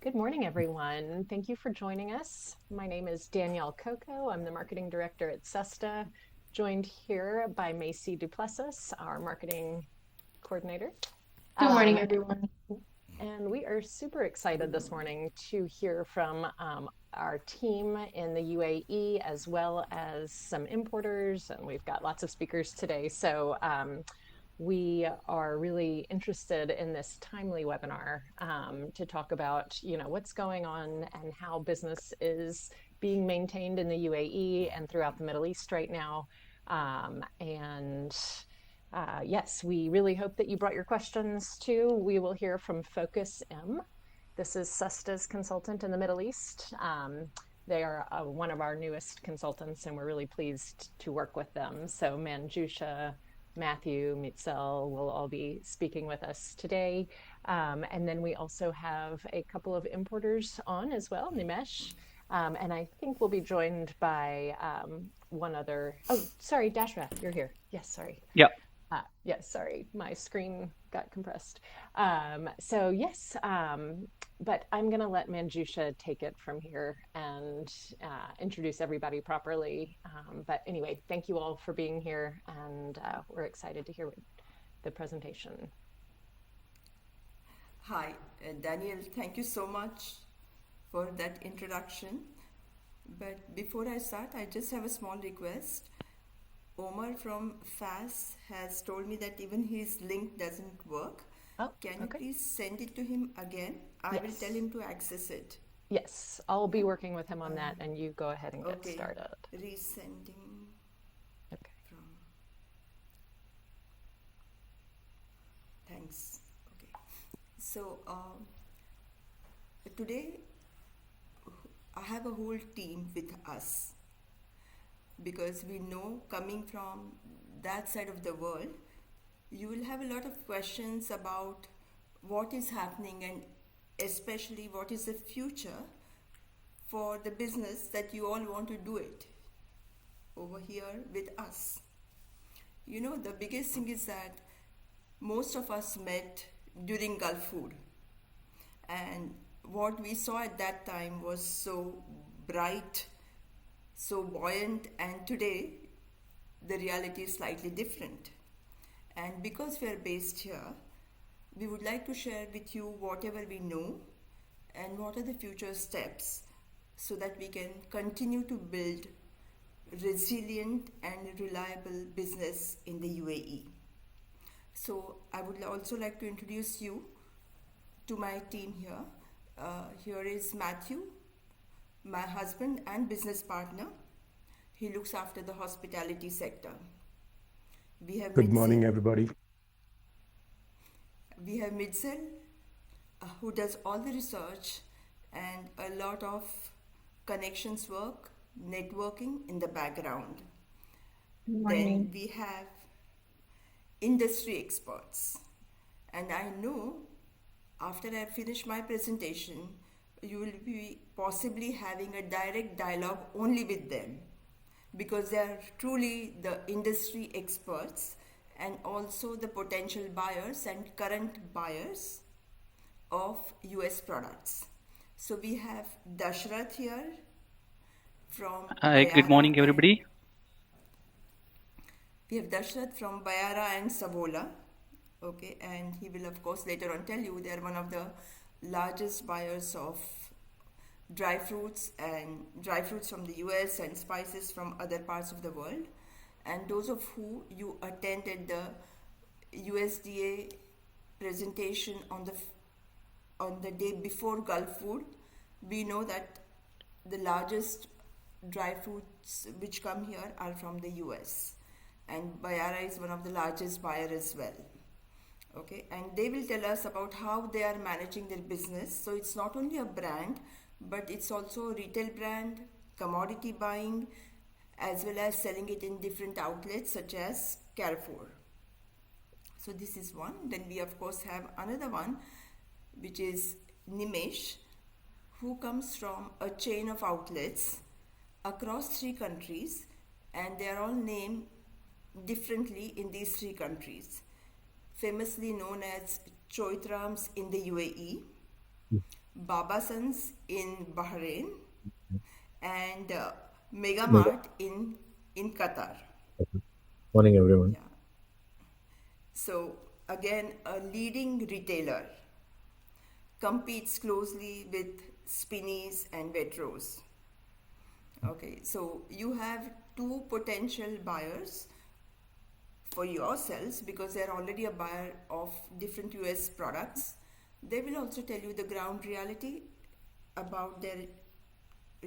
Good morning, everyone. Thank you for joining us. My name is Danielle Coco. I'm the marketing director at Sesta, joined here by Macy Duplessis, our marketing coordinator. Good morning, Um, everyone. and we are super excited this morning to hear from our team in the UAE as well as some importers, and we've got lots of speakers today. So we are really interested in this timely webinar to talk about, what's going on and how business is being maintained in the UAE and throughout the Middle East right now. And yes, we really hope that you brought your questions too. We will hear from Focus M. This is Sesta's consultant in the Middle East. They are one of our newest consultants, and we're really pleased to work with them. So Manjusha, Matthew, Mitzel will all be speaking with us today. And then we also have a couple of importers on as well, Nimesh. And I think we'll be joined by one other. Oh, sorry, Dashra, you're here. Yes, sorry. Yeah, Yes, sorry, my screen got compressed. So yes, but I'm gonna let Manjusha take it from here and introduce everybody properly. But anyway, thank you all for being here, and we're excited to hear the presentation. Hi, Daniel, thank you so much for that introduction. But before I start, I just have a small request. Omar from FAS has told me that even his link doesn't work. Oh, Can you okay. please send it to him again? I will tell Yes, him to access it. yes, I'll be Yeah? working with him on Uh, that, and you go ahead and get okay, started. resending Okay. from. Thanks. Okay. So today I have a whole team with us because we know coming from that side of the world, you will have a lot of questions about what is happening and especially what is the future for the business that you all want to do it over here with us. You know, the biggest thing is that most of us met during Gulf Food, and what we saw at that time was so bright, so buoyant, and today the reality is slightly different. And because we are based here, we would like to share with you whatever we know and what are the future steps so that we can continue to build resilient and reliable business in the UAE. So I would also like to introduce you to my team here. Here is Matthew, my husband and business partner. He looks after the hospitality sector. We have Good morning, Mitzel. everybody. We have Mitzel, who does all the research and a lot of connections work, networking in the background. Good Then morning. we have industry experts. And I know after I finish my presentation, you will be possibly having a direct dialogue only with them because they are truly the industry experts and also the potential buyers and current buyers of US products. So we have Dashrath here from Hi, good Bayara morning, and everybody. we have Dashrath from Bayara and Savola. Okay, and he will of course later on tell you they are one of the largest buyers of dry fruits from the US and spices from other parts of the world. And those of who you attended the USDA presentation on the day before Gulf Food, we know that the largest dry fruits which come here are from the US, and Bayara is one of the largest buyer as well. Okay, and they will tell us about how they are managing their business. So it's not only a brand, but it's also a retail brand, commodity buying, as well as selling it in different outlets such as Carrefour. So this is one. Then we of course have another one, which is Nimesh, who comes from a chain of outlets across 3 countries, and they are all named differently in these 3 countries, famously known as Choitrams in the UAE, Babasans in Bahrain, and Mega. Megamart in Qatar. Morning, everyone. Yeah. So again, a leading retailer competes closely with Spinneys and Waitrose. Okay, so you have two potential buyers for yourselves because they're already a buyer of different US products. They will also tell you the ground reality about their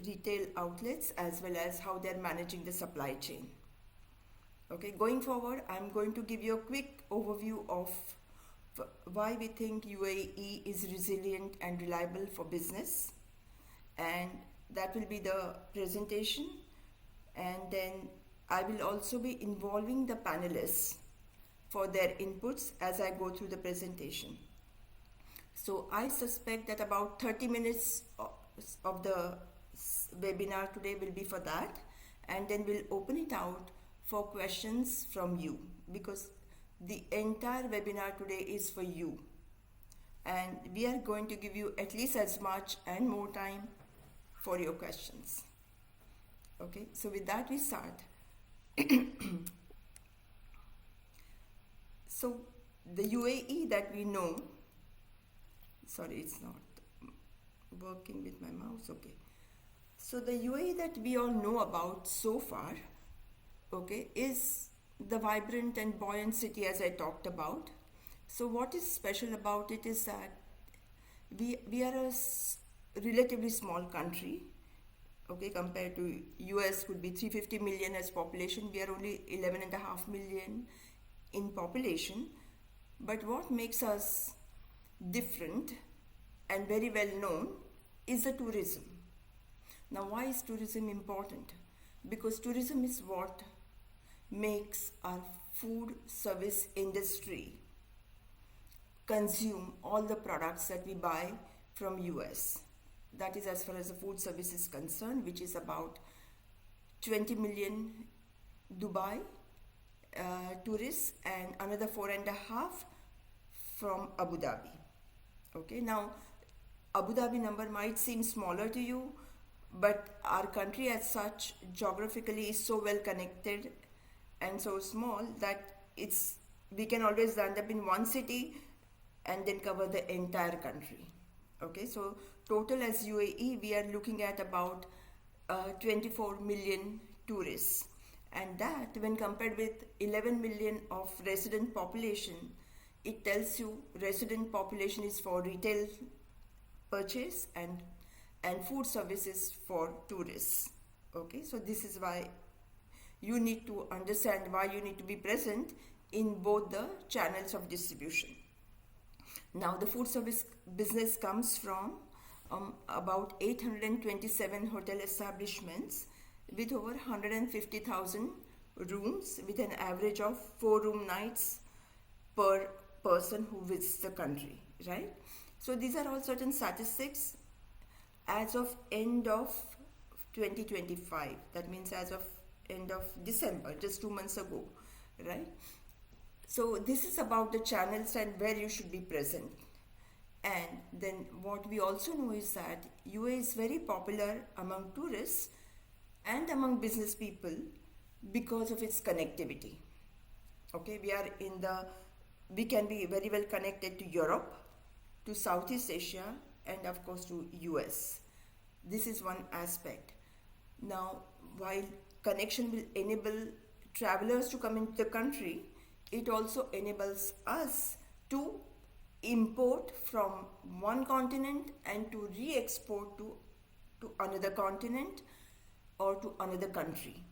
retail outlets as well as how they're managing the supply chain. Okay, going forward, I'm going to give you a quick overview of why we think UAE is resilient and reliable for business, and that will be the presentation. And then I will also be involving the panelists for their inputs as I go through the presentation. So I suspect that about 30 minutes of the webinar today will be for that, and then we'll open it out for questions from you because the entire webinar today is for you, and we are going to give you at least as much and more time for your questions. Okay, so with that we start. So the UAE that we know, sorry, it's not working with my mouse. Okay, so the UAE that we all know about so far, okay, is the vibrant and buoyant city as I talked about. So what is special about it is that we are a relatively small country, okay, compared to US would be 350 million as population. We are only 11.5 million in population. But what makes us different and very well known is the tourism. Now, why is tourism important? Because tourism is what makes our food service industry consume all the products that we buy from US. That is as far as the food service is concerned, which is about 20 million Dubai tourists and another 4.5 from Abu Dhabi. Okay, now Abu Dhabi number might seem smaller to you, but our country as such geographically is so well connected and so small that we can always land up in one city and then cover the entire country. Okay, so total as UAE we are looking at about 24 million tourists, and that when compared with 11 million of resident population, it tells you resident population is for retail purchase and food services for tourists. Okay, so this is why you need to understand why you need to be present in both the channels of distribution. Now the food service business comes from about 827 hotel establishments with over 150,000 rooms with an average of 4 room nights per person who visits the country, right? So these are all certain statistics as of end of 2025. That means as of end of December, just 2 months ago, right? So this is about the channels and where you should be present. And then what we also know is that UAE is very popular among tourists and among business people because of its connectivity. Okay, we can be very well connected to Europe, to Southeast Asia, and of course to US. This is one aspect. Now, while connection will enable travelers to come into the country, it also enables us to import from one continent and to re-export to another continent or to another country.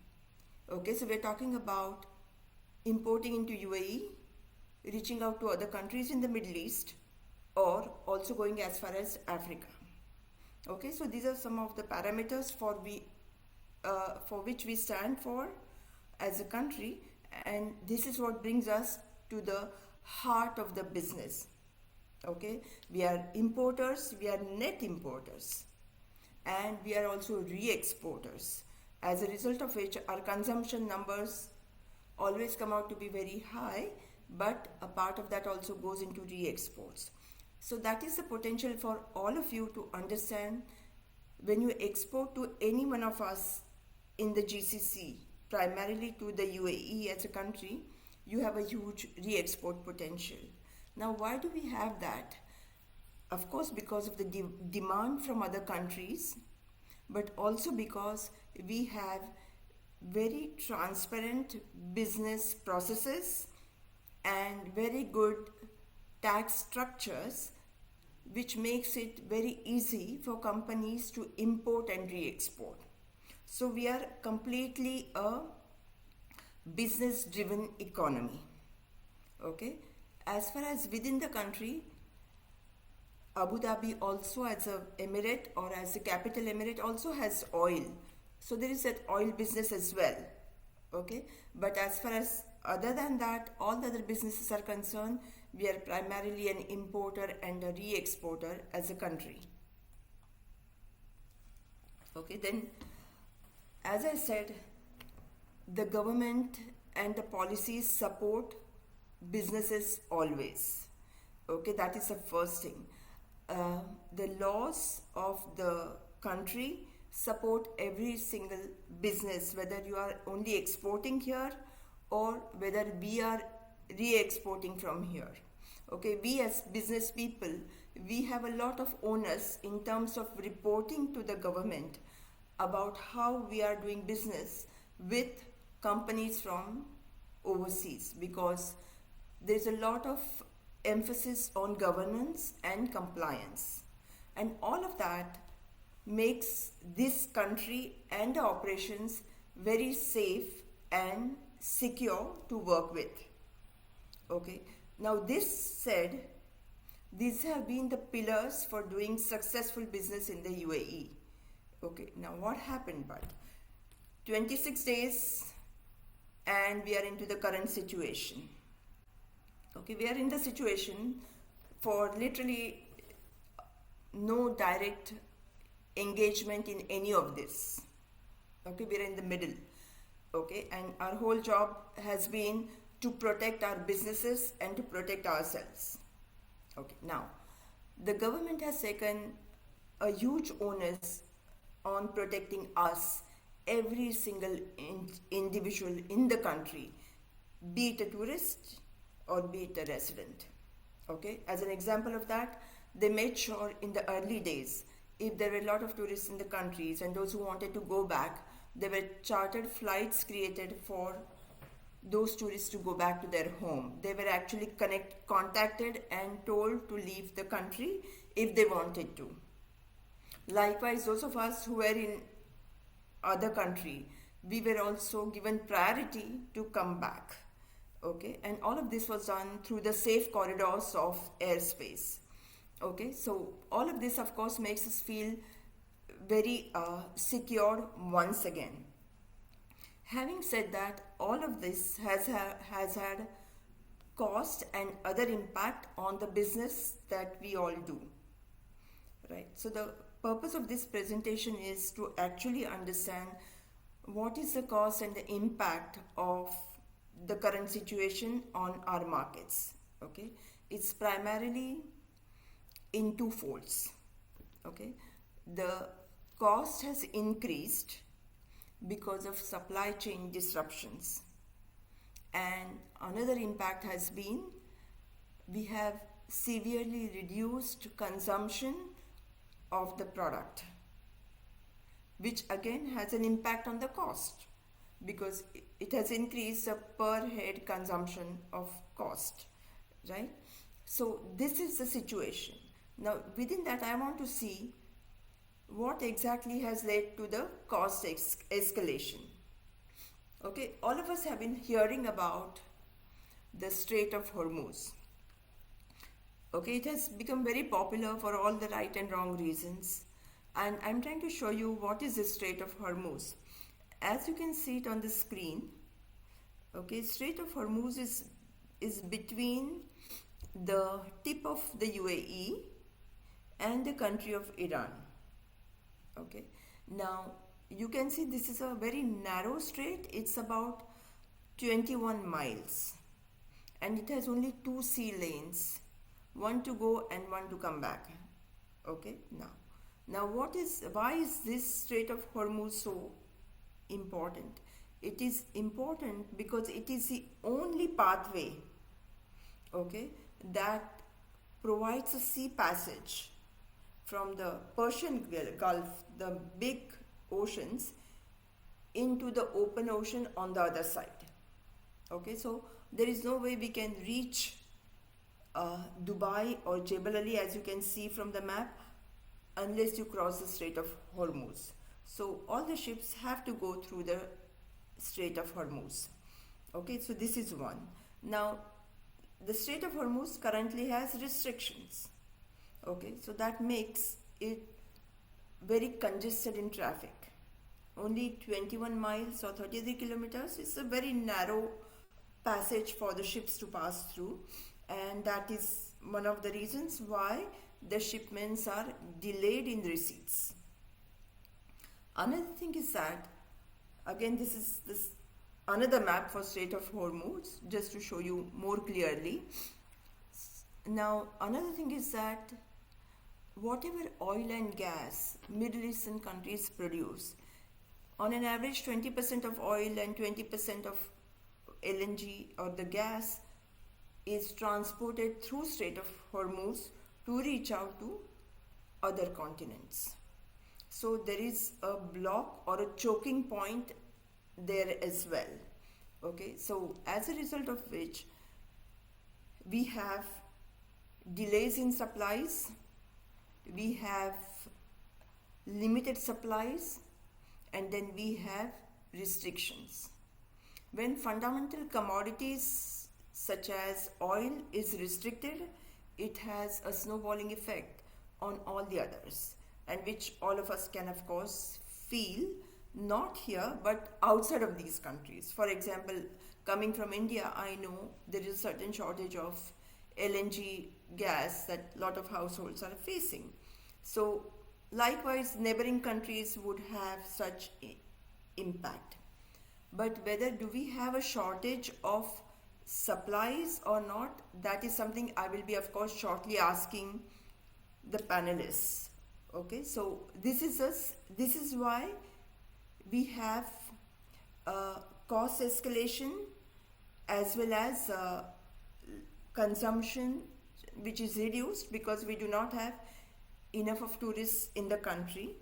Okay, so we're talking about importing into UAE, reaching out to other countries in the Middle East, or also going as far as Africa. Okay, so these are some of the parameters for which we stand for as a country, and this is what brings us to the heart of the business. Okay, we are importers, we are net importers, and we are also re-exporters, as a result of which our consumption numbers always come out to be very high, but a part of that also goes into re-exports. So that is the potential for all of you to understand. When you export to any one of us in the GCC, primarily to the UAE as a country, you have a huge re-export potential. Now, why do we have that? Of course, because of the demand from other countries, but also because we have very transparent business processes and very good tax structures, which makes it very easy for companies to import and re-export. So we are completely a business driven economy. Okay, as far as within the country, Abu Dhabi also as a emirate or as a capital emirate also has oil, so there is that oil business as well. Okay, but as far as other than that, all the other businesses are concerned, we are primarily an importer and a re-exporter as a country. Okay, then as I said, the government and the policies support businesses always. Okay, that is the first thing. The laws of the country support every single business, whether you are only exporting here or whether we are re-exporting from here. Okay, we as business people, we have a lot of onus in terms of reporting to the government about how we are doing business with companies from overseas, because there's a lot of emphasis on governance and compliance, and all of that makes this country and the operations very safe and secure to work with. Okay, now this said, these have been the pillars for doing successful business in the UAE. Okay, now what happened? But 26 days and we are into the current situation. Okay, we are in the situation for literally no direct engagement in any of this. Okay, we are in the middle. Okay, and our whole job has been to protect our businesses and to protect ourselves. Okay, now the government has taken a huge onus on protecting us, every single individual in the country, be it a tourist or be it a resident. Okay, as an example of that, they made sure in the early days, if there were a lot of tourists in the countries and those who wanted to go back, there were chartered flights created for those tourists to go back to their home. They were actually contacted and told to leave the country if they wanted to. Likewise, those of us who were in other country, we were also given priority to come back. Okay, and all of this was done through the safe corridors of airspace. Okay, so all of this of course makes us feel very secure once again. Having said that, all of this has had cost and other impact on the business that we all do. Right, so the purpose of this presentation is to actually understand what is the cost and the impact of the current situation on our markets. Okay, it's primarily in two folds. Okay, the cost has increased because of supply chain disruptions, and another impact has been we have severely reduced consumption of the product, which again has an impact on the cost because it has increased the per head consumption of cost, right? So this is the situation. Now within that, I want to see what exactly has led to the cost escalation. Okay, all of us have been hearing about the Strait of Hormuz. Okay, it has become very popular for all the right and wrong reasons, and I'm trying to show you what is the Strait of Hormuz. As you can see it on the screen, okay, Strait of Hormuz is between the tip of the UAE and the country of Iran. Okay, now you can see this is a very narrow strait. It's about 21 miles and it has only two sea lanes, one to go and one to come back. Okay, now why is this Strait of Hormuz so important? It is important because it is the only pathway, okay, that provides a sea passage from the Persian Gulf, the big oceans, into the open ocean on the other side. Okay, so there is no way we can reach Dubai or Jebel Ali, as you can see from the map, unless you cross the Strait of Hormuz. So all the ships have to go through the Strait of Hormuz. Okay, so this is one. Now, the Strait of Hormuz currently has restrictions. Okay, so that makes it very congested in traffic. Only 21 miles or 33 kilometers is a very narrow passage for the ships to pass through, and that is one of the reasons why the shipments are delayed in receipts. Another thing is that, again, this is another map for Strait of Hormuz, just to show you more clearly. Now, another thing is that whatever oil and gas Middle Eastern countries produce, on an average 20% of oil and 20% of LNG or the gas is transported through Strait of Hormuz to reach out to other continents. So there is a block or a choking point there as well. Okay, so as a result of which we have delays in supplies, we have limited supplies, and then we have restrictions. When fundamental commodities such as oil is restricted, it has a snowballing effect on all the others, and which all of us can of course feel, not here but outside of these countries. For example, coming from India, I know there is a certain shortage of LNG gas that a lot of households are facing. So likewise, neighboring countries would have such impact. But whether do we have a shortage of supplies or not, that is something I will be of course shortly asking the panelists. Okay, so this is why we have cost escalation as well as consumption which is reduced because we do not have enough of tourists in the country.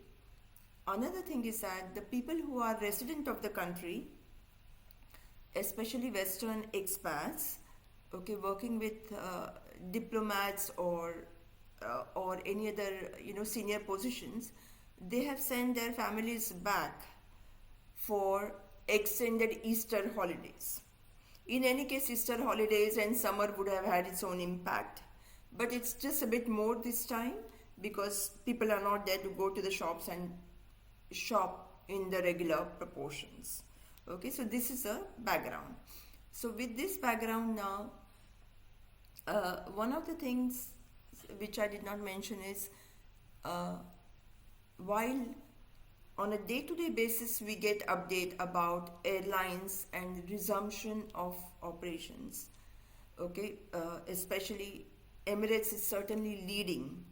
Another thing is that the people who are resident of the country, especially Western expats, okay, working with diplomats or any other senior positions, they have sent their families back for extended Easter holidays. In any case, Easter holidays and summer would have had its own impact, but it's just a bit more this time because people are not there to go to the shops and shop in the regular proportions. Okay, so this is a background. So with this background now, one of the things which I did not mention is while on a day-to-day basis we get update about airlines and resumption of operations, okay, especially Emirates is certainly leading.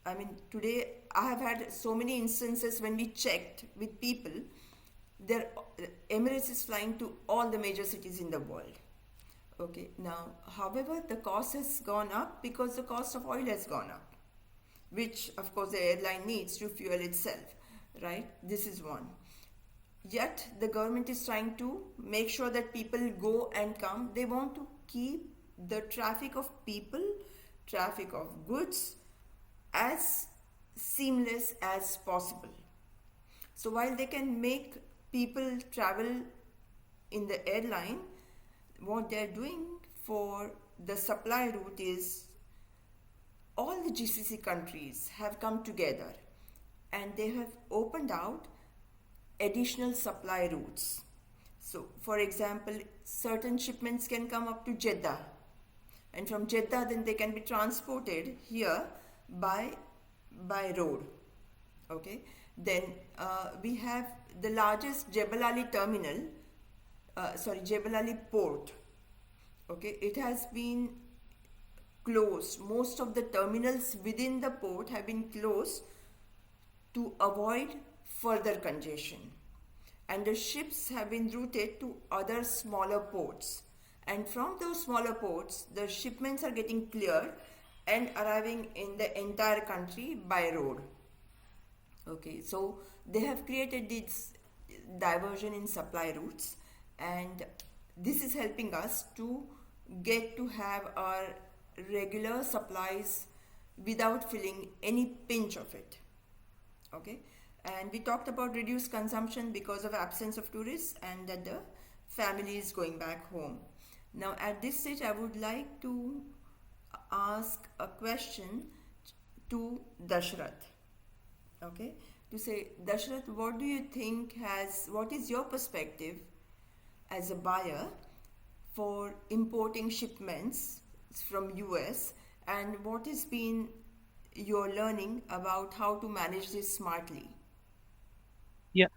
I mean, today I have had so many instances when we checked with people, Emirates is flying to all the major cities in the world. Okay, now, however, the cost has gone up because the cost of oil has gone up, which of course the airline needs to fuel itself, right? This is one. Yet the government is trying to make sure that people go and come. They want to keep the traffic of people, traffic of goods as seamless as possible. So while they can make people travel in the airline, what they're doing for the supply route is all the GCC countries have come together and they have opened out additional supply routes. So for example, certain shipments can come up to Jeddah, and from Jeddah then they can be transported here by road. Okay, then we have the largest Jebel Ali terminal, Jebel Ali port. Okay, it has been closed. Most of the terminals within the port have been closed to avoid further congestion. And the ships have been routed to other smaller ports. And from those smaller ports, the shipments are getting cleared and arriving in the entire country by road. Okay, so they have created this diversion in supply routes, and this is helping us to get to have our regular supplies without feeling any pinch of it. Okay, and we talked about reduced consumption because of absence of tourists and that the family is going back home. Now, at this stage, I would like to ask a question to Dashrath. Okay, to say, Dashrath, what do you think what is your perspective as a buyer for importing shipments from US, and what has been your learning about how to manage this smartly? Yeah,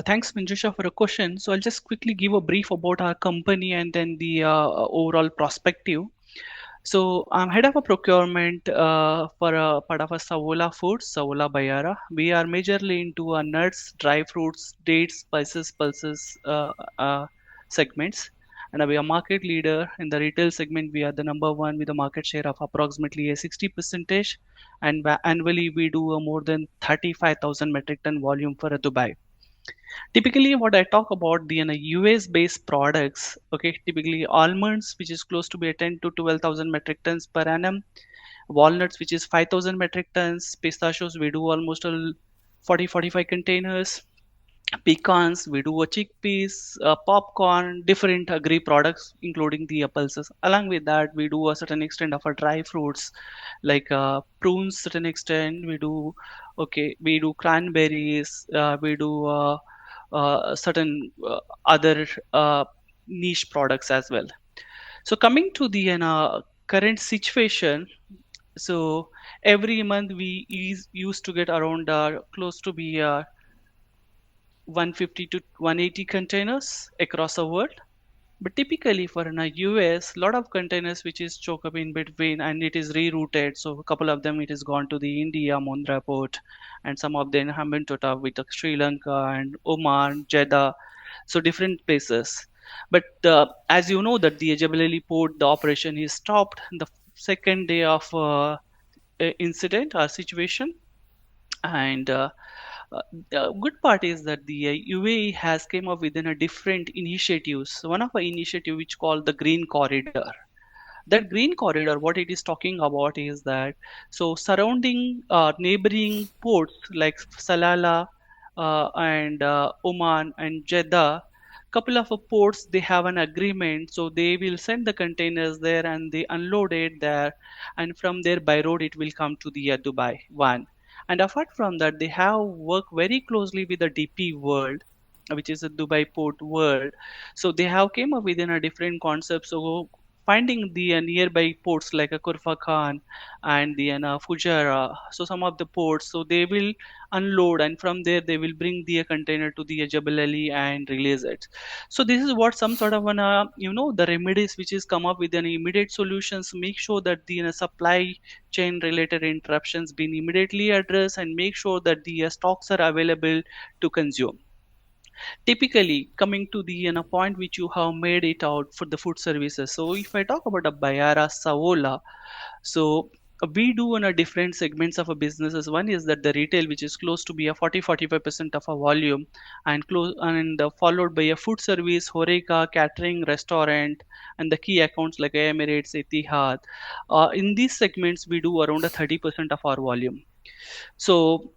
thanks, Minjusha, for a question. So I'll just quickly give a brief about our company and then the overall perspective. So I'm head of a procurement for a part of a Savola Foods, Savola Bayara. We are majorly into nuts, dry fruits, dates, spices, pulses segments. And we are market leader in the retail segment. We are the number one with a market share of approximately a 60 percentage. And annually we do a more than 35,000 metric ton volume for Dubai. Typically, what I talk about the US based products, okay, typically almonds, which is close to be a 10 to 12,000 metric tons per annum, walnuts, which is 5,000 metric tons, pistachios, we do almost 40-45 containers, pecans, we do a chickpeas, popcorn, different agri products, including the pulses. Along with that, we do a certain extent of our dry fruits, like prunes, certain extent. We do cranberries. We do certain other niche products as well. So coming to the current situation, so every month we used to get around close to be 150 to 180 containers across the world. But typically for in a US, lot of containers which is choke up in between and it is rerouted. So a couple of them it is gone to the India Mundra port, and some of them have been with Sri Lanka and Oman, Jeddah, so different places. But as you know that the Jebel Ali port, the operation is stopped the second day of incident or situation, and the good part is that the UAE has came up with a different initiatives. One of the initiative which called the Green Corridor. That Green Corridor, what it is talking about is that so surrounding neighboring ports like Salalah and Oman and Jeddah, couple of ports they have an agreement, so they will send the containers there and they unload it there, and from there by road it will come to the Dubai one. And apart from that, they have worked very closely with the DP World, which is a Dubai Port World. So they have came up within a different concept. So finding the nearby ports like a Kurfa Khan and the Fujairah, so some of the ports, so they will unload and from there they will bring the container to the Jebel Ali and release it. So this is what some sort of an the remedies which is come up with an immediate solutions, make sure that the supply chain related interruptions being immediately addressed and make sure that the stocks are available to consume. Typically coming to the point which you have made it out for the food services. So if I talk about a Bayara Savola, so we do in a different segments of a businesses. One is that the retail, which is close to be a 40-45% of our volume, and close and followed by a food service, Horeca, catering, restaurant, and the key accounts like Emirates, Etihad. In these segments, we do around a 30% of our volume. So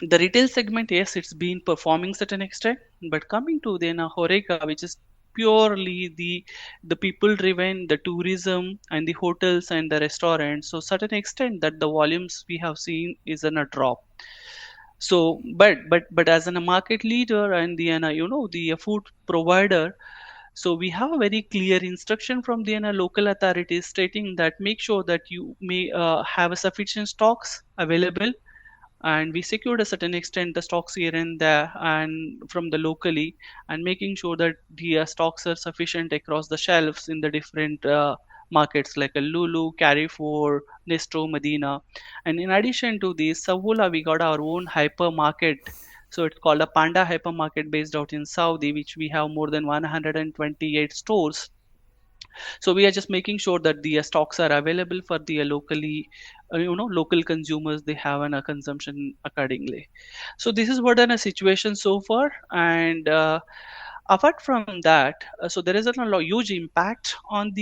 the retail segment, yes, it's been performing certain extent, but coming to the Horeca, which is purely the people driven, the tourism and the hotels and the restaurants, so certain extent that the volumes we have seen is in a drop. So but as a market leader and the the food provider, so we have a very clear instruction from the local authorities stating that make sure that you may have a sufficient stocks available, and we secured a certain extent the stocks here and there and from the locally, and making sure that the stocks are sufficient across the shelves in the different markets like a Lulu, Carrefour, Nesto, Medina. And in addition to this, Savula, we got our own hypermarket. So it's called a Panda hypermarket based out in Saudi, which we have more than 128 stores. So we are just making sure that the stocks are available for the local consumers. They have an consumption accordingly. So this is what a situation so far. And apart from that, so there is huge impact on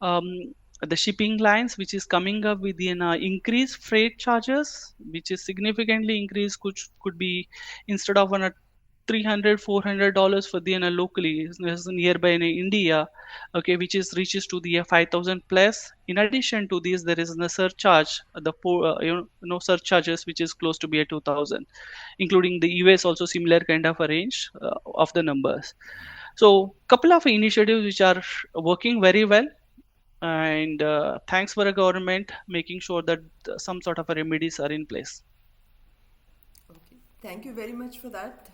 um, the shipping lines, which is coming up with an increased freight charges, which is significantly increased. Could be instead of on a $300-400 for the locally is nearby in India, okay, which is reaches to the 5,000 plus. In addition to this, there is a surcharge, surcharges which is close to be a 2,000, including the US also similar kind of a range of the numbers. So couple of initiatives which are working very well, and thanks for the government making sure that some sort of a remedies are in place. Okay, thank you very much for that,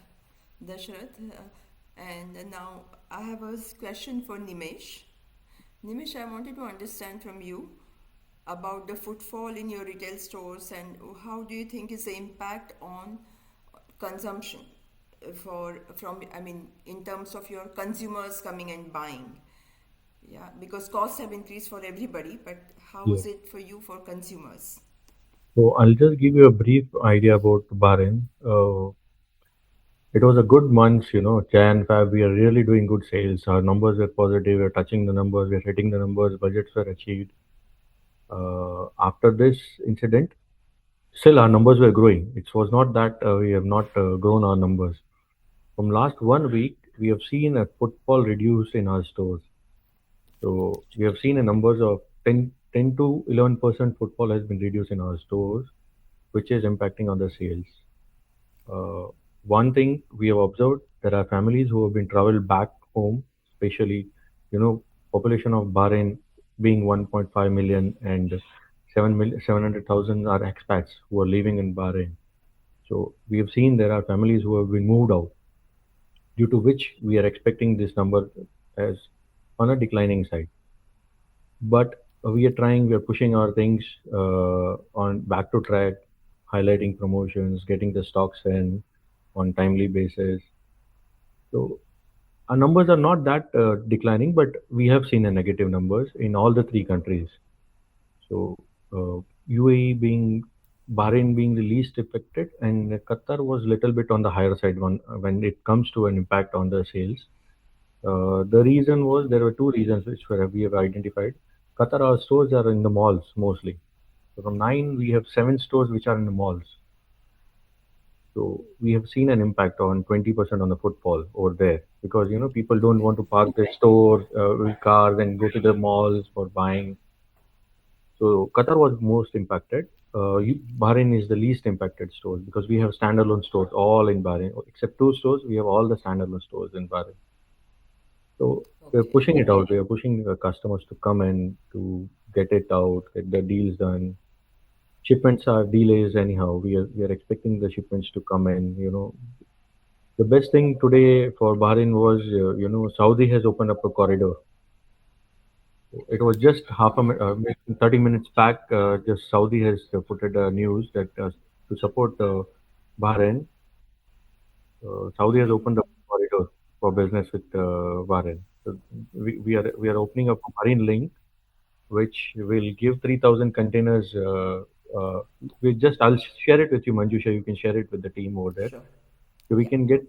Dasharath. And now I have a question for Nimesh. Nimesh, I wanted to understand from you about the footfall in your retail stores and how do you think is the impact on consumption in terms of your consumers coming and buying. Yeah, because costs have increased for everybody, but how Yeah. is it for you for consumers? So I'll just give you a brief idea about Bahrain. It was a good month, Jan, Feb. We are really doing good sales. Our numbers were positive. We're touching the numbers. We're hitting the numbers. Budgets were achieved. After this incident, still our numbers were growing. It was not that we have not grown our numbers. From last 1 week, we have seen a footfall reduce in our stores. So we have seen a numbers of 10 to 11% footfall has been reduced in our stores, which is impacting on the sales. Uh, One thing we have observed, there are families who have been traveled back home, especially, population of Bahrain being 1.5 million and 700,000 are expats who are living in Bahrain. So we have seen there are families who have been moved out, due to which we are expecting this number as on a declining side. But we are trying, we are pushing our things on back to track, highlighting promotions, getting the stocks in on timely basis. So our numbers are not that declining, but we have seen a negative numbers in all the three countries. So UAE being Bahrain being the least affected, and Qatar was little bit on the higher side when it comes to an impact on the sales. The reason was there were two reasons which we have identified. Qatar, our stores are in the malls mostly. So from nine, we have seven stores which are in the malls. So we have seen an impact on 20% on the footfall over there because people don't want to park their stores with cars and go to the malls for buying. So Qatar was most impacted. Bahrain is the least impacted stores because we have standalone stores all in Bahrain except two stores. We have all the standalone stores in Bahrain. So we're Okay, pushing it out. We are pushing the customers to come in to get it out, get the deals done. Shipments are delays anyhow. We are expecting the shipments to come in. The best thing today for Bahrain was Saudi has opened up a corridor. It was just 30 minutes back. Just Saudi has put it news that to support Bahrain, Saudi has opened up a corridor for business with Bahrain. So we are opening up a marine link which will give 3,000 containers. I'll share it with you, Manjusha. You can share it with the team over there. sure. So we Yeah, can get.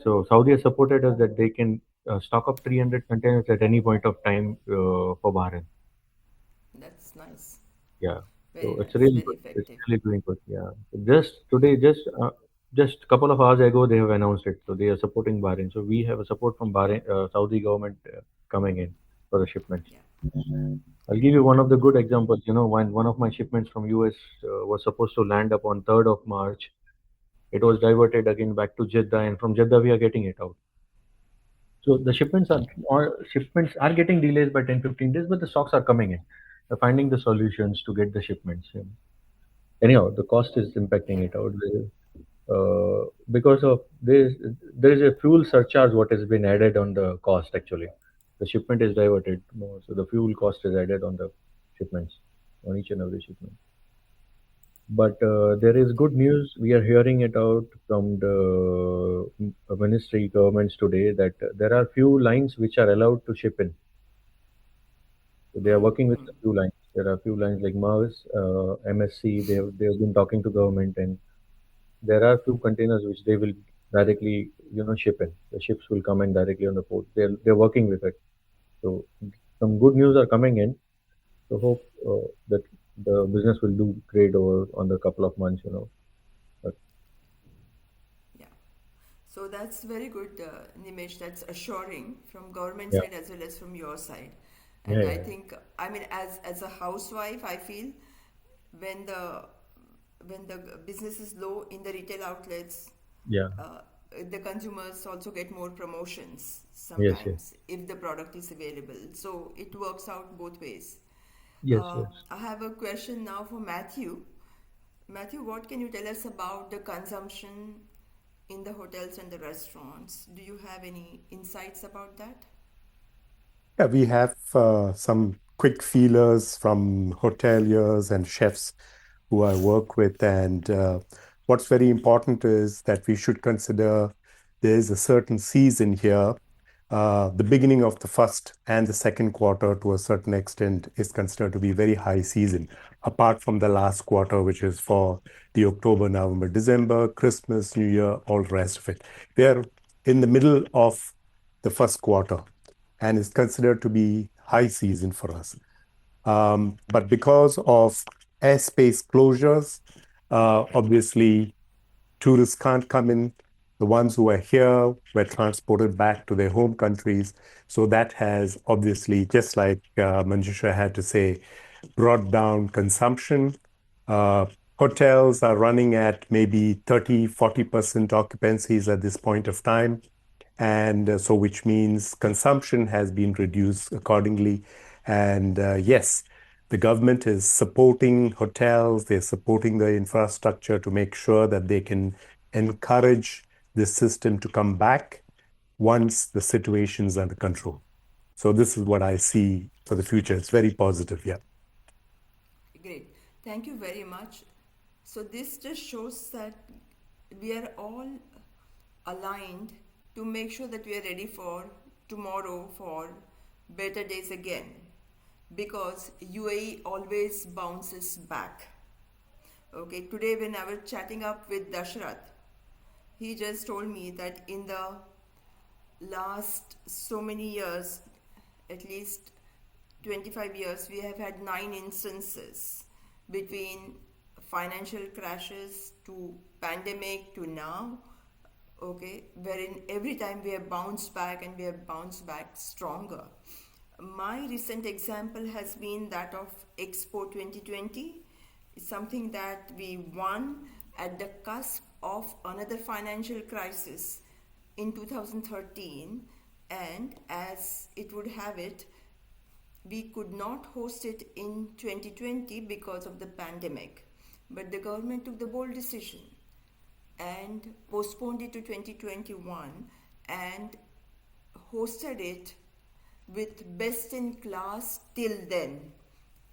So Saudi has supported us that they can stock up 300 containers at any point of time for Bahrain. that's nice. Yeah. Very So it's nice, really very good. It's effective. really doing good. Yeah. Just today, just a couple of hours ago, they have announced it. So they are supporting Bahrain. So we have a support from Bahrain, Saudi government coming in for the shipments. Yeah, I'll give you one of the good examples. When one of my shipments from US was supposed to land up on 3rd of March, it was diverted again back to Jeddah, and from Jeddah we are getting it out. So the shipments are getting delays by 10-15 days, but the stocks are coming in. They're finding the solutions to get the shipments. Anyhow, the cost is impacting yeah, it out. Because of this, there is a fuel surcharge what has been added on the cost actually. the shipment is diverted. So the fuel cost is added on the shipments, on each and every shipment. But there is good news. We are hearing it out from the ministry governments today that there are few lines which are allowed to ship in. So they are working with a few lines. There are a few lines like Mars, MSC. They have been talking to government, and there are few containers which they will directly ship in. The ships will come in directly on the port. They're working with it. So some good news are coming in. So hope that the business will do great over on the couple of months. But Yeah. So that's very good, Nimesh. That's assuring from government yeah, side as well as from your side. yeah, And I yeah, think, I mean, as a housewife, I feel when the business is low in the retail outlets, yeah. uh, the consumers also get more promotions Yes, yes, sometimes if the product is available. So it works out both ways. yes, yes. I have a question now for Matthew. Matthew, what can you tell us about the consumption in the hotels and the restaurants? Do you have any insights about that? Yeah, we have some quick feelers from hoteliers and chefs who I work with. And what's very important is that we should consider there is a certain season here. The beginning of the first and the second quarter, to a certain extent, is considered to be very high season, apart from the last quarter, which is for the October, November, December, Christmas, New Year, all the rest of it. We are in the middle of the first quarter and is considered to be high season for us. But because of airspace closures, obviously tourists can't come in. The ones who are here were transported back to their home countries. So that has obviously, just like Manjusha had to say, brought down consumption. Uh, Hotels are running at maybe 30-40% occupancies at this point of time. And so, which means consumption has been reduced accordingly. And yes, the government is supporting hotels, they're supporting the infrastructure to make sure that they can encourage this system to come back once the situation's under control. So this is what I see for the future. It's very positive, yeah. Great. Thank you very much. So this just shows that we are all aligned to make sure that we are ready for tomorrow for better days again, because UAE always bounces back. Okay, today when I was chatting up with Dashrath, he just told me that in the last so many years, at least 25 years, we have had 9 instances between financial crashes to pandemic to now, okay, wherein every time we have bounced back and we have bounced back stronger. My recent example has been that of Expo 2020. It's something that we won at the cusp of another financial crisis in 2013, and as it would have it, we could not host it in 2020 because of the pandemic. But the government took the bold decision and postponed it to 2021 and hosted it with best in class till then.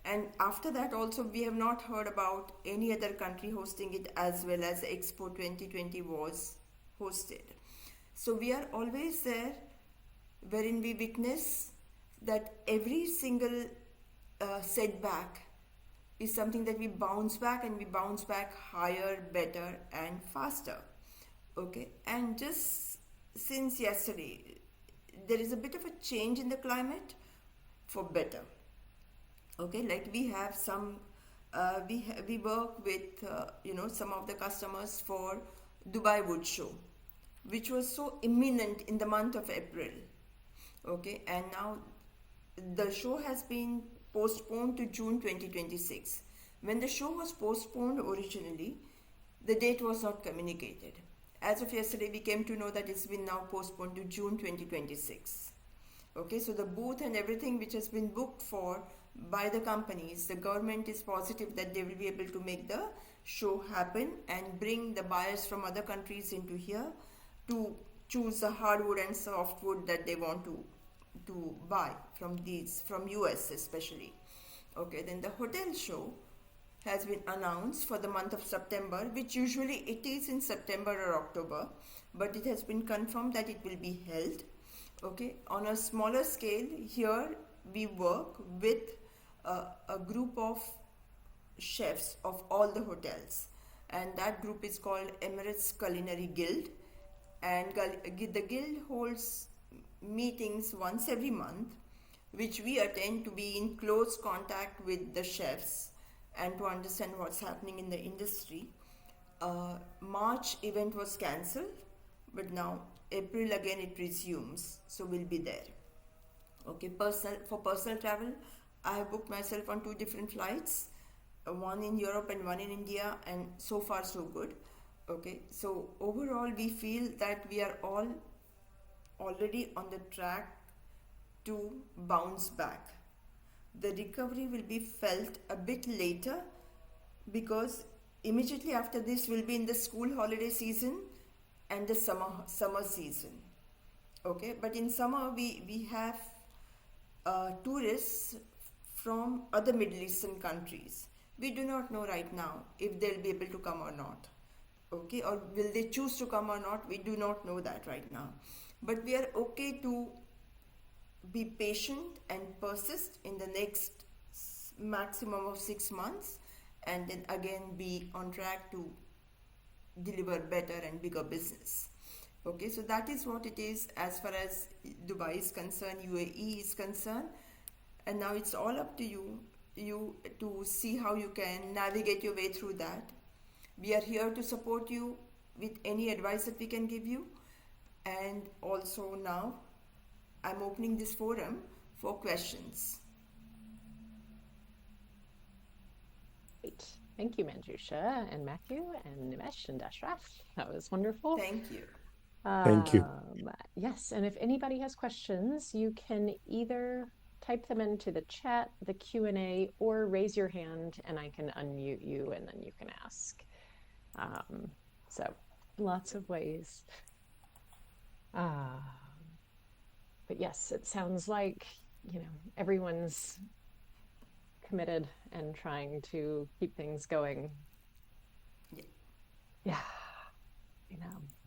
And after that, also, we have not heard about any other country hosting it as well as Expo 2020 was hosted. So we are always there, wherein we witness that every single setback is something that we bounce back, and we bounce back higher, better, and faster. Okay, and just since yesterday, there is a bit of a change in the climate for better. Okay, like we have some, we work with some of the customers for Dubai Wood Show, which was so imminent in the month of April. Okay, and now the show has been postponed to June 2026. When the show was postponed originally, the date was not communicated. As of yesterday, we came to know that it's been now postponed to June 2026. Okay, so the booth and everything which has been booked for by the companies, the government is positive that they will be able to make the show happen and bring the buyers from other countries into here to choose the hardwood and softwood that they want to to buy from US especially. Okay, then the hotel show has been announced for the month of September, which usually it is in September or October, but it has been confirmed that it will be held. Okay, on a smaller scale, here we work with a group of chefs of all the hotels, and that group is called Emirates Culinary Guild. And the guild holds meetings once every month, which we attend to be in close contact with the chefs and to understand what's happening in the industry. March event was cancelled, but now April again it resumes, so we'll be there. Okay, personal travel, I have booked myself on two different flights, one in Europe and one in India, and so far so good. Okay, so overall we feel that we are all already on the track to bounce back. The recovery will be felt a bit later because immediately after this will be in the school holiday season and the summer season. Okay, but in summer we have tourists from other Middle Eastern countries. We do not know right now if they'll be able to come or not. Okay, or will they choose to come or not? We do not know that right now. But we are okay to be patient and persist in the next maximum of 6 months, and then again be on track to deliver better and bigger business. Okay, so that is what it is as far as Dubai is concerned, UAE is concerned, and now it's all up to you to see how you can navigate your way through that. We are here to support you with any advice that we can give you, and also now I'm opening this forum for questions. Great. Thank you, Manjusha and Matthew and Nimesh and Ashraf. That was wonderful. Thank you. Thank you. Yes, and if anybody has questions, you can either type them into the chat, the Q&A, or raise your hand and I can unmute you and then you can ask. So lots of ways. But yes, it sounds like, everyone's committed and trying to keep things going. Yeah.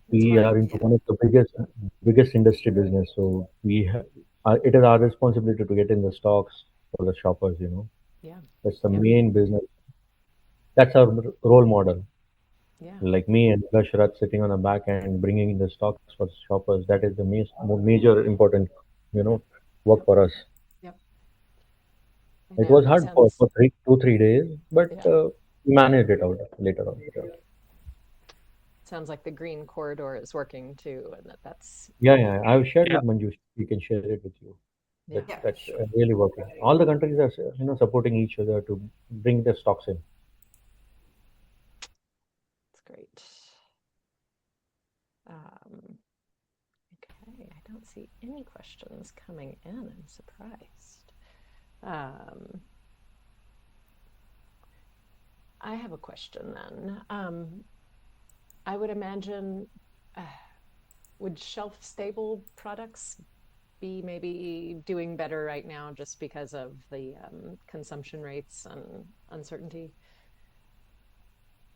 We are into one of the biggest industry business, so it is our responsibility to get in the stocks for the shoppers. Yeah. That's the main business. That's our role model. Yeah. Like me and Dashrath sitting on the back end, bringing in the stocks for shoppers. That is the major important, work for us. Yep. It was hard for 2-3 days, but we managed it out later on. Yeah. Sounds like the green corridor is working too, and that's Yeah. I've shared with Manjush. We can share it with you. That's sure. really working. All the countries are supporting each other to bring the stocks in. That's great. Okay, I don't see any questions coming in. I'm surprised. I have a question then. I would imagine, would shelf-stable products be maybe doing better right now just because of the consumption rates and uncertainty?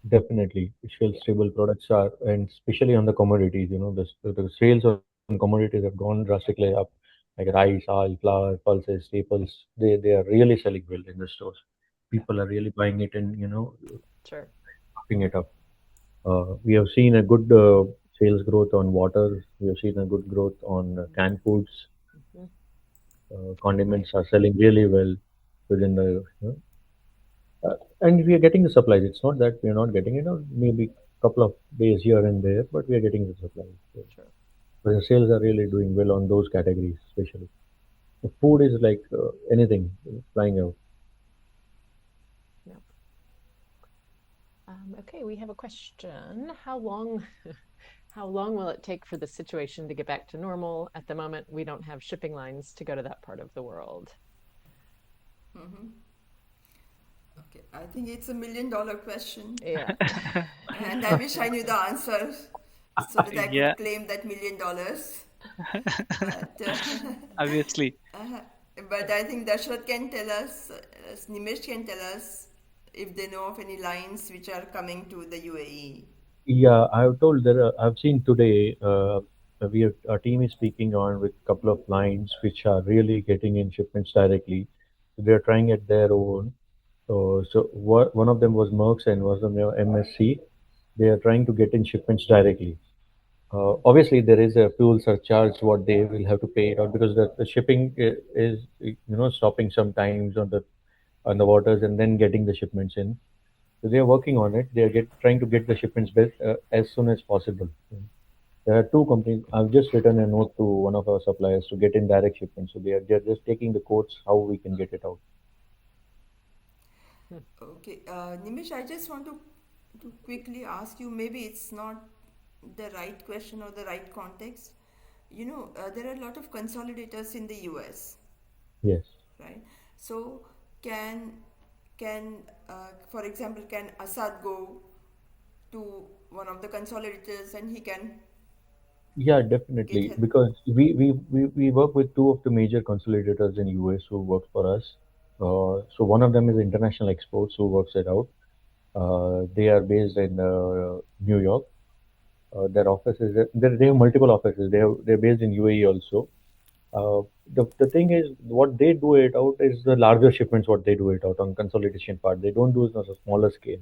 Definitely, shelf-stable products are, and especially on the commodities, the sales on commodities have gone drastically up, like rice, oil, flour, pulses, staples. They are really selling well in the stores. People are really buying it and Sure. picking it up. We have seen a good sales growth on water. We have seen a good growth on canned foods. Condiments are selling really well within the, and we are getting the supplies. It's not that we are not getting it, or maybe a couple of days here and there, but we are getting the supplies. So, Sure. the sales are really doing well on those categories, especially. The food is like anything flying out. Yep. Okay, we have a question. How long will it take for the situation to get back to normal? At the moment, we don't have shipping lines to go to that part of the world. Okay, I think it's $1 million question. Yeah. And I wish I knew the answer so that I could claim that $1 million. But Obviously. uh, but I think Dashrath can tell us, Nimesh can tell us if they know of any lines which are coming to the UAE. Yeah, I've told that I've seen today. Our team is speaking on with a couple of lines which are really getting in shipments directly. So they're trying at their own. One of them was Merck's and was on MSC. They are trying to get in shipments directly. Obviously, there is a fuel surcharge what they will have to pay it out because the shipping is stopping sometimes on the waters and then getting the shipments in. So they are working on it. They are trying to get the shipments built as soon as possible. There are two companies. I've just written a note to one of our suppliers to get in direct shipment. So they're just taking the quotes how we can get it out. Okay, Nimish, I just want to quickly ask you, maybe it's not the right question or the right context. There are a lot of consolidators in the US, Yes. right? So, can for example, can Assad go to one of the consolidators and he can Yeah, get definitely. help? Because we work with two of the major consolidators in US who work for us. So one of them is International Exports who works it out. They are based in New York. Their offices they have multiple offices. They're based in UAE also. The thing is, what they do it out is the larger shipments. What they do it out on consolidation part. They don't do it on a smaller scale.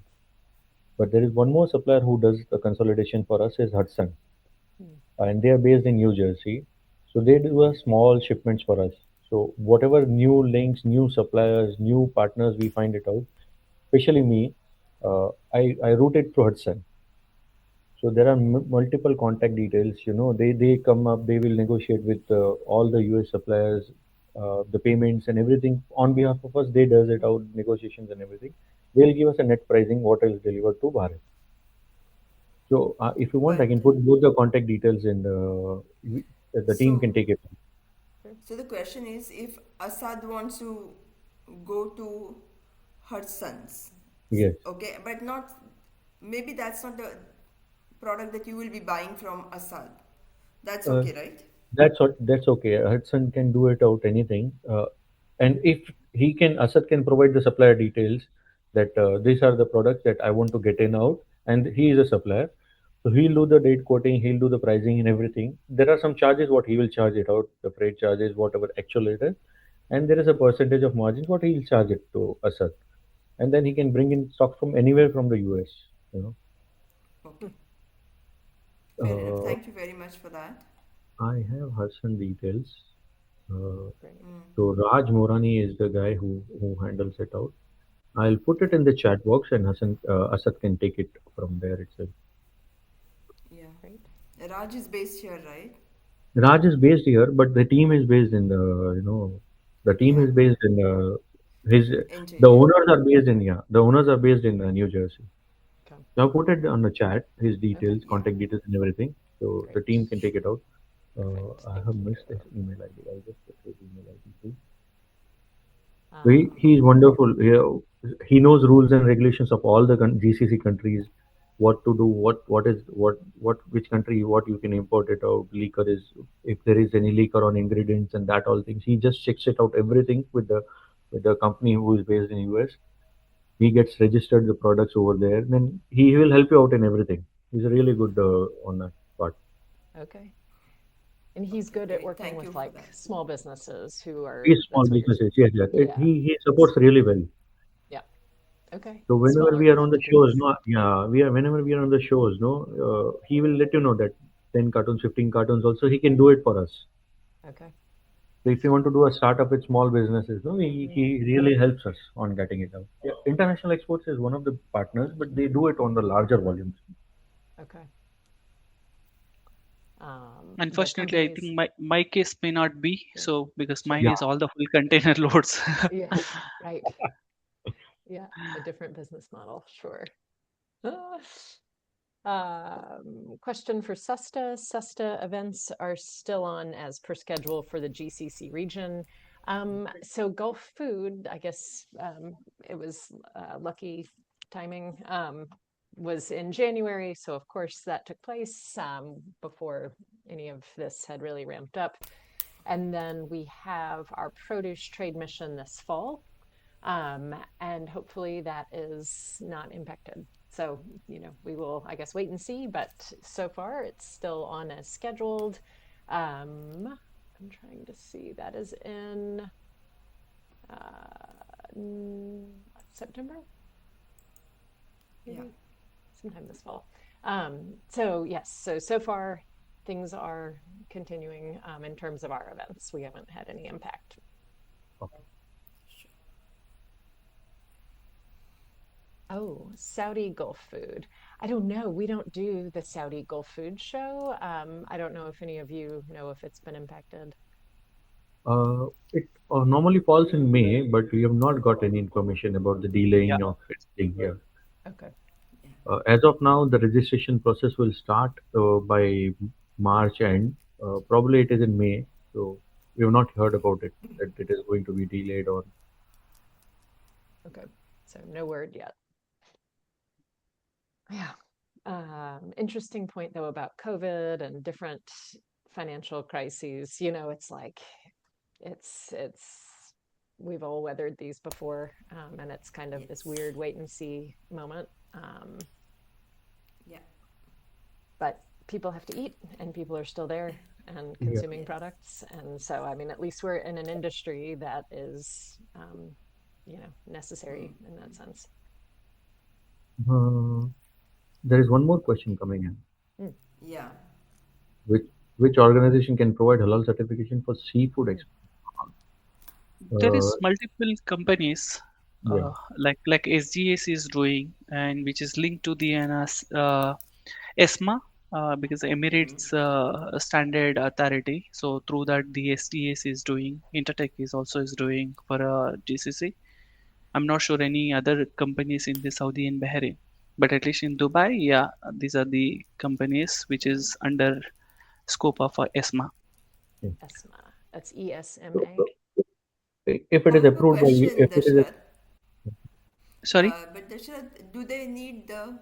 But there is one more supplier who does the consolidation for us is Hudson, and they are based in New Jersey. So they do a small shipments for us. So whatever new links, new suppliers, new partners we find it out, especially me, I route it through Hudson. So there are multiple contact details. They come up. They will negotiate with all the US suppliers, the payments and everything on behalf of us. They does it out negotiations and everything. They'll give us a net pricing what is delivered to Bharat. So if you want, I But can put both the contact details in the team can so take it. so the question is, if Assad wants to go to Hudson's, Yes. okay, but not, maybe that's not the product that you will be buying from Assad. That's Uh, okay, right? that's okay. Hudson can do it out anything, and if Asad can provide the supplier details that these are the products that I want to get in out, and he is a supplier, so he'll do the date quoting, he'll do the pricing and everything. There are some charges what he will charge it out, the freight charges, whatever actual it is, and there is a percentage of margins what he'll charge it to Asad, and then he can bring in stock from anywhere from the US. You Okay, fair enough. know, Thank you very much for that. I have Hudson details. Uh, Great. So Raj Morani is the guy who handles it out. I'll put it Yeah, in the chat box and Asad can take it from there itself. yeah. Great. Raj is based here, right? Raj is based here, but the team is based in the team Yeah, is based in his the Interior. owners are based in the owners are based in New Jersey. Okay. So I'll put it on the chat, his Okay. details, Yeah. contact details and everything. So the Great. team can take it out. Great. I Thank have you. missed his email ID. I'll just put his email ID too. Um, He's wonderful. He knows rules and regulations of all the GCC countries, what to do, what which country, what you can import it out. Leaker is if there is any leaker on ingredients and that all things. He just checks it out everything with the company who is based in US. He gets registered the products over there. Then he will help you out in everything. He's really good on that part. okay. And he's Okay, good at great. working Thank you with for like that. small businesses who are, He's small that's what you're, businesses. Yes, yes. yeah. He supports really well. Yeah. Okay. So whenever Smaller we are on the shows, quantities. no, yeah, whenever we are on the shows, no, he will let you know that 10 cartons, 15 cartons. Also, he can do it for us. Okay. So if you want to do a startup with small businesses, no, Mm, he really helps us on getting it out. Yeah, International Exports is one of the partners, but they do it on the larger volumes. okay. The Unfortunately, I companies, think my case may not be yeah, so because sure. mine Yeah, is all the full container loads. Yeah, right. Yeah, a different business model, sure. Question for Sesta. Sesta events are still on as per schedule for the GCC region. So Gulf Food, I guess it was lucky timing. was in January, so of course that took place before any of this had really ramped up. And then we have our produce trade mission this fall, and hopefully that is not impacted. So, we will, I guess, wait and see, but so far it's still on as scheduled. I'm trying to see, that is in September, maybe? Yeah. Sometime this fall. So yes, so far things are continuing in terms of our events. We haven't had any impact. Sure. Oh, Saudi Gulf food. I don't know. We don't do the Saudi Gulf food show. I don't know if any of you know if it's been impacted. It normally falls in May, but we have not got any information about the Yeah. delaying of its thing here. Okay. As of now, the registration process will start by March end. Probably it is in May, so we have not heard about it that it is going to be delayed or. Okay. So no word yet. Yeah. Interesting point though about COVID and different financial crises. It's like it's we've all weathered these before, and it's kind of this Yes. weird wait and see moment. Yeah. But people have to eat, and people are still there and Yeah. consuming Yes. products, and so I mean, at least we're in an industry that is, necessary in that sense. Uh, there is one more question coming in. Mm, Yeah. Which which organization can provide halal certification for seafood mm, export? There Uh, is multiple companies yeah. like SGS is doing, and which is linked to the ESMA, because the Emirates Standard Authority. So through that, the SGS is doing. Intertech is also is doing for GCC. I'm not sure any other companies in the Saudi and Bahrain, but at least in Dubai, yeah, these are the companies which is under scope of ESMA. Yeah. ESMA. That's ESMA. So, if it I is have a approved by, question, if it is, Dashrath. Sorry. But Dashrath, do they need the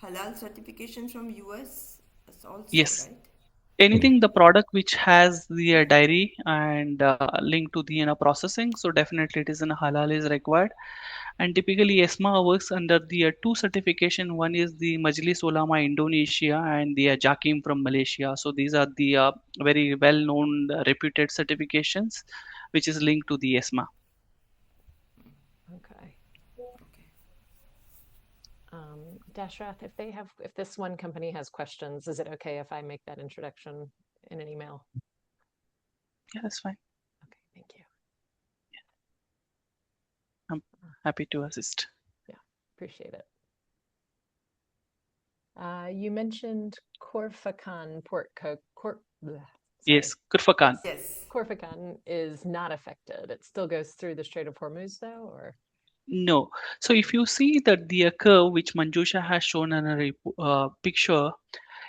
halal certification from US also, Yes. right? Anything the product which has the dairy and link to the processing, so definitely it is in halal is required. And typically ESMA works under the two certification. One is the Majlis Ulama Indonesia and the Jakim from Malaysia. So these are the very well known reputed certifications which is linked to the ESMA. Okay. Okay. Dashrath, if this one company has questions, is it okay if I make that introduction in an email? Yeah, that's fine. Okay, thank you. I'm happy to assist. Yeah, appreciate it. You mentioned Corfacan Yes, Kurfakan. Yes. Corfacan is not affected. It still goes through the Strait of Hormuz, though, or? No. So if you see that the curve which Manjusha has shown in a picture,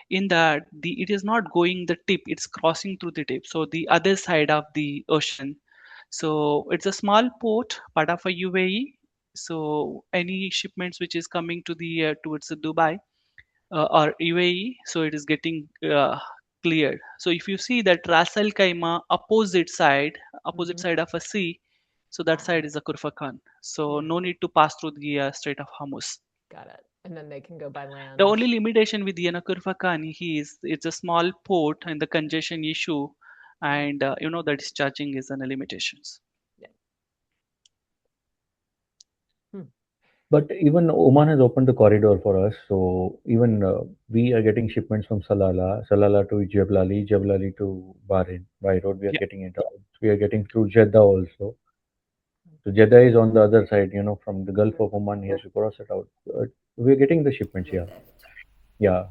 in that it is not going the tip, it's crossing through the tip. So the other side of the ocean. So it's a small port, part of a UAE. So any shipments which is coming to the towards the Dubai or UAE, so it is getting cleared. So if you see that Ras Al Khaimah opposite Mm-hmm. side of a sea, so that Uh-huh. side is a Kurfakan. So Yeah, no need to pass through the Strait of Hormuz. got it. And then they can go by The land. only limitation with the Kurfakan is it's a small port and the congestion issue, and that is charging is an limitations. Yeah. Hmm. but even Oman has opened the corridor for us. So even we are getting shipments from Salalah to Jebel Ali, Jebel Ali to Bahrain by road. We are Yeah. getting it out. We are getting through Jeddah also. So Jeddah is on the other side, from the Gulf of Oman. He has to cross it out. We are getting the shipments. Right Yeah, left. yeah.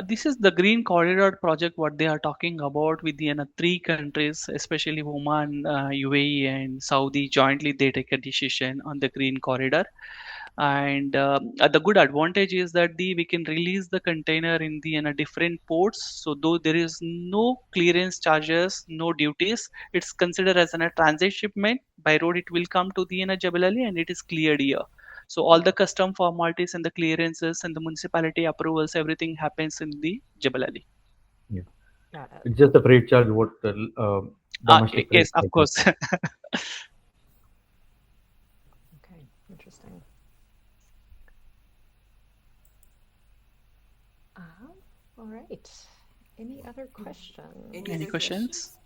This is the Green Corridor project, what they are talking about with the three countries, especially Oman, UAE, and Saudi. Jointly, they take a decision on the Green Corridor. And the good advantage is that we can release the container in the different ports. So though there is no clearance charges, no duties, it's considered as a transit shipment. By road, it will come to the Jebel Ali and it is cleared here. So all the custom formalities and the clearances and the municipality approvals, everything happens in the Jebel Ali. Yeah. Got it. It's just the freight charge, what the domestic freight Yes, of charge. course. Okay, interesting. All right. Any other questions? Any Any other questions? questions?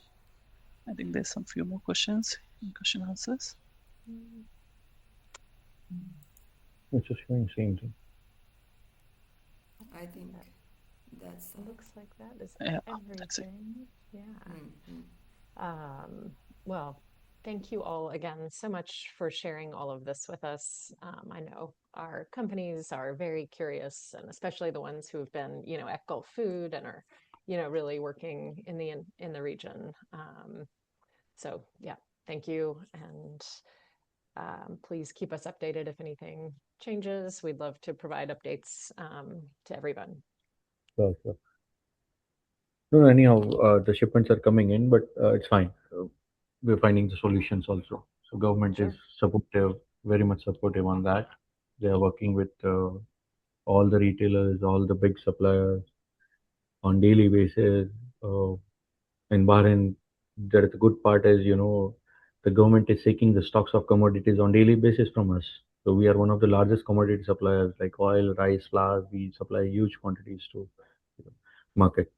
I think there's some few more questions in question answers. It's just showing same thing. I think that's Looks like that is Yeah, that's it. everything. Yeah. Well, thank you all again so much for sharing all of this with us. I know our companies are very curious, and especially the ones who have been, at Gulf Food and are, really working in the region. So yeah, thank you, and please keep us updated if anything changes. We'd love to provide updates to everyone. Sure, sure. No, anyhow, the shipments are coming in, but it's fine. We're finding the solutions also. So government is Sure. supportive, very much supportive on that. They are working with all the retailers, all the big suppliers on daily basis. Uh, in Bahrain, there the good part is, the government is taking the stocks of commodities on daily basis from us. So we are one of the largest commodity suppliers like oil, rice, flour. We supply huge quantities to market.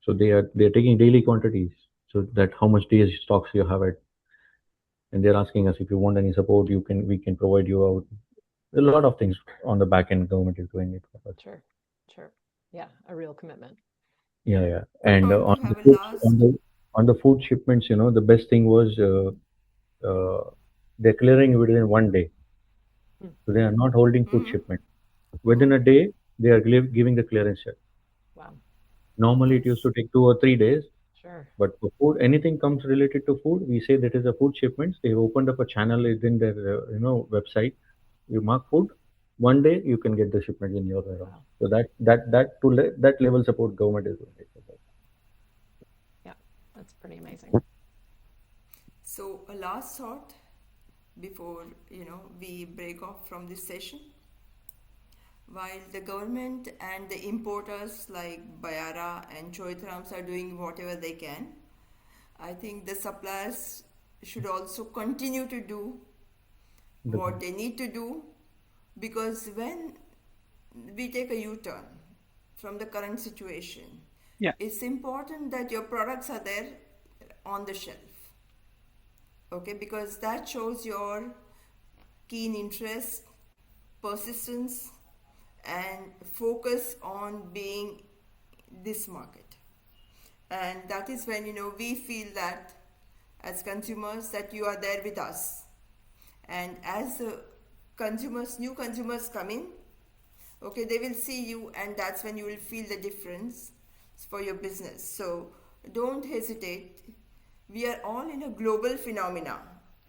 So they're taking daily quantities. So that how much days stocks you have it, and they're asking us if you want any support, we can provide you out. A lot of things on the back end. Government is doing it for us. Sure. Yeah, a real commitment. Yeah, yeah. I And want to on the have a food, last. on the food shipments, the best thing was they're clearing within one day. So they are not holding food shipment. Within a day, they are giving the clearance check. Wow. Normally, it used That's to take 2 or 3 days. Sure. But for food, anything comes related to food, we say that is a food shipments. They opened up a channel within their website. You mark food, one day you can get the shipment in your warehouse. Wow. So that level support government is doing it for that. Yeah, that's pretty amazing. so a last thought before we break off from this session. While the government and the importers like Bayara and Choitrams are doing whatever they can, I think the suppliers should also continue to do what they need to do, because when we take a U-turn from the current situation, Yeah, it's important that your products are there on the shelf. Okay, because that shows your keen interest, persistence, and focus on being this market. And that is when we feel that as consumers that you are there with us. And as the new consumers come in, okay, they will see you, and that's when you will feel the difference for your business. So don't hesitate. We are all in a global phenomena.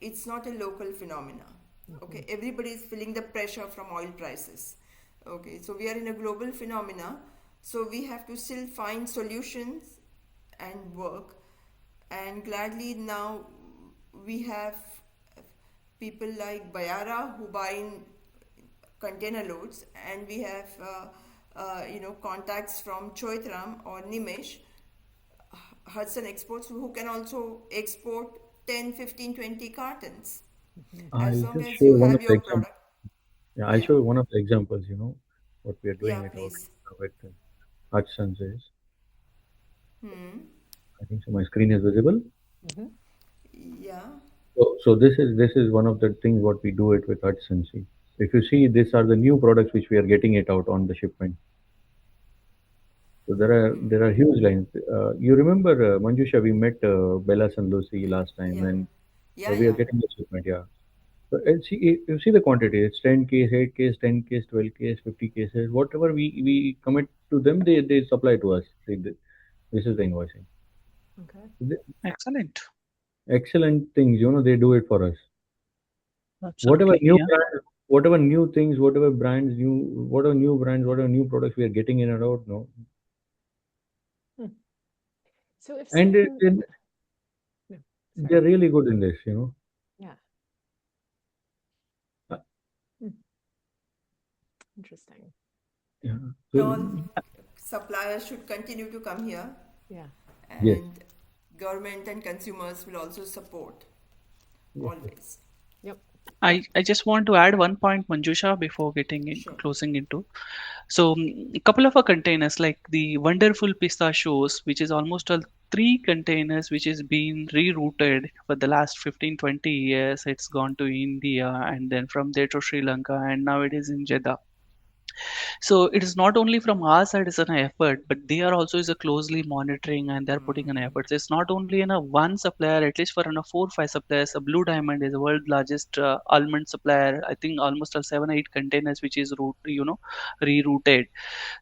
It's not a local phenomena. Okay, everybody is feeling the pressure from oil prices. Okay, so we are in a global phenomena. So we have to still find solutions and work. And gladly now we have people like Bayara who buy in container loads, and we have contacts from Choitram or Nimesh, Hudson Exports, who can also export 10, 15, 20 cartons as I'll long just as show you one have of the your examples. product. Yeah, I'll Yeah, show you one of the examples. What we are yeah, doing it out please. with Hudson's is. I think so. My screen is visible. Yeah. So this is one of the things what we do it with Hudson. See, if you see, these are the new products which we are getting it out on the shipment. So there are huge lines. You remember Manjusha? We met Bella and Lucy last time, Yeah, and yeah, we are yeah. getting the shipment. Yeah. So you see the quantity. It's 10 case, 8 case, 10 case, 12 case, 50 cases. Whatever we commit to them, they supply to us. This is the invoicing. Okay. excellent. Excellent things. They do it for us. Whatever Absolutely. new Yeah. brand, whatever new things, whatever brands, whatever new brands, whatever new products we are getting in and out. No, So if and someone, no, they're sorry. really good in this. Yeah. Uh, Hmm. Interesting. Yeah. All suppliers should continue to come here, Yeah. Yes. and government and consumers will also support always. Yep. I just want to add one point, Manjusha, before getting in Sure. closing into. So a couple of our containers, like the wonderful pistachios, which is almost all three containers, which is being rerouted for the last 15, 20 years. It's gone to India and then from there to Sri Lanka, and now it is in Jeddah. So it is not only from our side is an effort, but they are also is a closely monitoring and they're putting an effort. It's not only in a one supplier, at least for in a 4 or 5 suppliers. A Blue Diamond is the world largest almond supplier. I think almost 7 or 8 containers which is rerouted.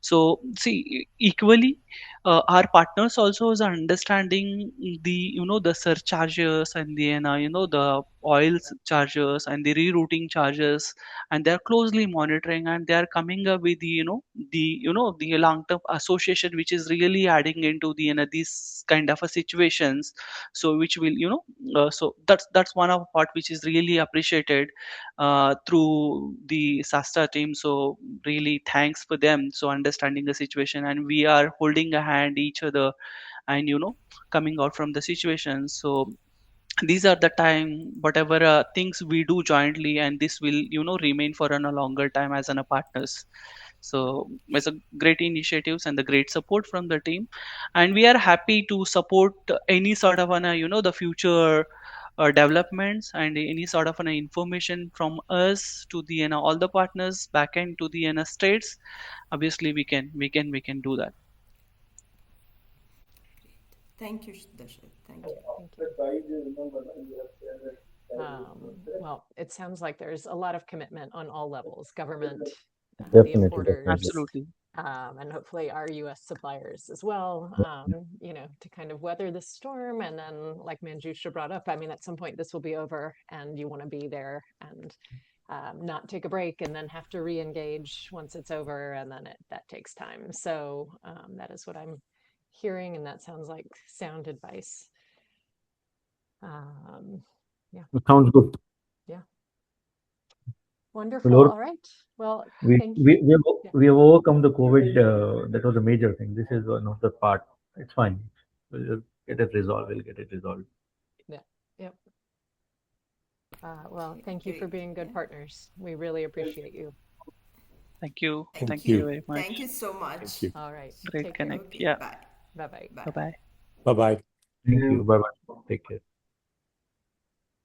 So see, equally, our partners also is understanding the surcharges and the the oils charges and the rerouting charges, and they are closely monitoring and they are coming up with the long term association which is really adding into the these kind of a situations. So which will so that's one of part which is really appreciated through the SASTA team. So really thanks for them so understanding the situation, and we are holding a hand each other and coming out from the situation. So these are the time whatever things we do jointly, and this will remain for a longer time as a partners. So it's a great initiatives and the great support from the team, and we are happy to support any sort of an the future developments and any sort of an information from us to the all the partners back end to the states. Obviously we can do that. Thank you, Dasharat. Thank you. Thank you. Well, it sounds like there's a lot of commitment on all levels, government, the Definitely. importers, Absolutely. and hopefully our US suppliers as well, to kind of weather the storm. And then, like Manjusha brought up, I mean, at some point this will be over and you want to be there and not take a break and then have to re-engage once it's over, and then that takes time. So that is what I'm hearing, and that sounds like sound advice. Yeah. Sounds good. Yeah. Wonderful. Well, All right. Well, we thank you. we we have, Yeah. we have overcome the COVID. That was a major thing. This is another part. It's fine. We'll get it resolved. We'll get it resolved. Yeah. Yep. Well, thank you for Great. being good Yeah. partners. We really appreciate you. Thank you. Thank Thank you. you very much. Thank you so much. Thank you. All right. Great Take care. connect. Okay, Yeah. bye. Bye-bye. Bye. Bye bye. Bye bye. Thank you. Bye bye. Take care.